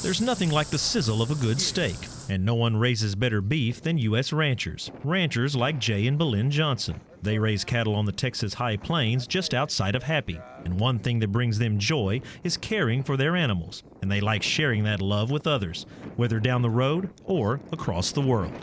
There's nothing like the sizzle of a good steak, and no one raises better beef than U.S. ranchers. Ranchers like Jay and Belen Johnson. They raise cattle on the Texas High Plains just outside of Happy, and one thing that brings them joy is caring for their animals, and they like sharing that love with others, whether down the road or across the world.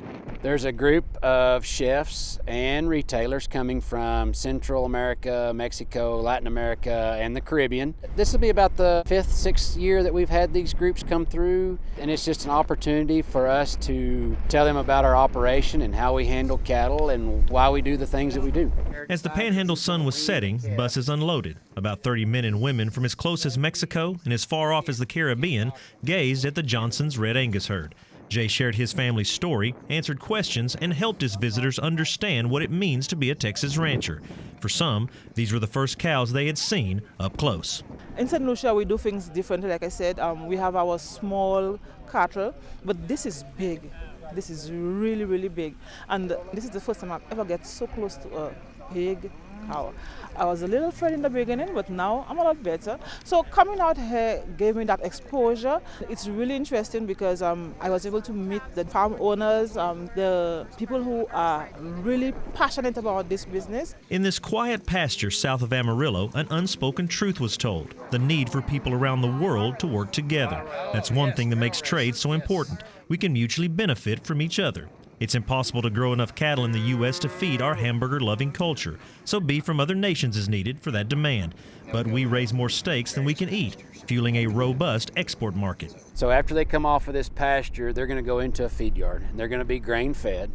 There's a group of chefs and retailers coming from Central America, Mexico, Latin America, and the Caribbean. This will be about the 5th, 6th year that we've had these groups come through, and it's just an opportunity for us to tell them about our operation and how we handle cattle and why we do the things that we do. As the Panhandle sun was setting, buses unloaded. About 30 men and women from as close as Mexico and as far off as the Caribbean gazed at the Johnson's Red Angus herd. Jay shared his family's story, answered questions, and helped his visitors understand what it means to be a Texas rancher. For some, these were the first cows they had seen up close. In St. Lucia, we do things differently. Like I said, we have our small cattle, but this is big. This is really, really big. And this is the first time I've ever get so close to a big cow. I was a little afraid in the beginning, but now I'm a lot better. So coming out here gave me that exposure. It's really interesting because I was able to meet the farm owners, the people who are really passionate about this business. In this quiet pasture south of Amarillo, an unspoken truth was told: the need for people around the world to work together. That's one thing that makes trade so important. We can mutually benefit from each other. It's impossible to grow enough cattle in the U.S. to feed our hamburger-loving culture, so beef from other nations is needed for that demand. But we raise more steaks than we can eat, fueling a robust export market. So after they come off of this pasture, they're going to go into a feed yard, and they're going to be grain-fed.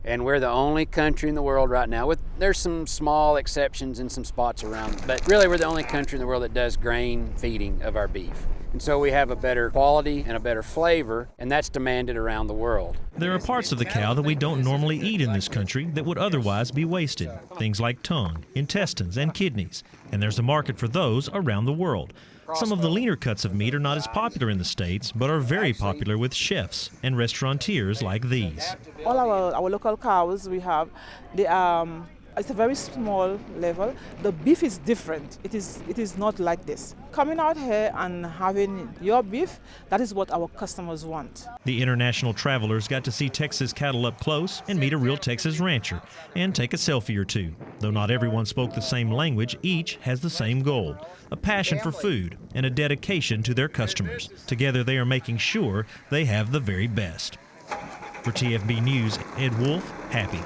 And we're the only country in the world right now, there's some small exceptions in some spots around, but really we're the only country in the world that does grain feeding of our beef. And so we have a better quality and a better flavor, and that's demanded around the world. There are parts of the cow that we don't normally eat in this country that would otherwise be wasted. Things like tongue, intestines, and kidneys. And there's a market for those around the world. Some of the leaner cuts of meat are not as popular in the States, but are very popular with chefs and restaurateurs like these. All our local cows we have, it's a very small level. The beef is different. It is not like this. Coming out here and having your beef, that is what our customers want. The international travelers got to see Texas cattle up close and meet a real Texas rancher and take a selfie or two. Though not everyone spoke the same language, each has the same goal: a passion for food and a dedication to their customers. Together they are making sure they have the very best. For TFB News, Ed Wolf, Happy.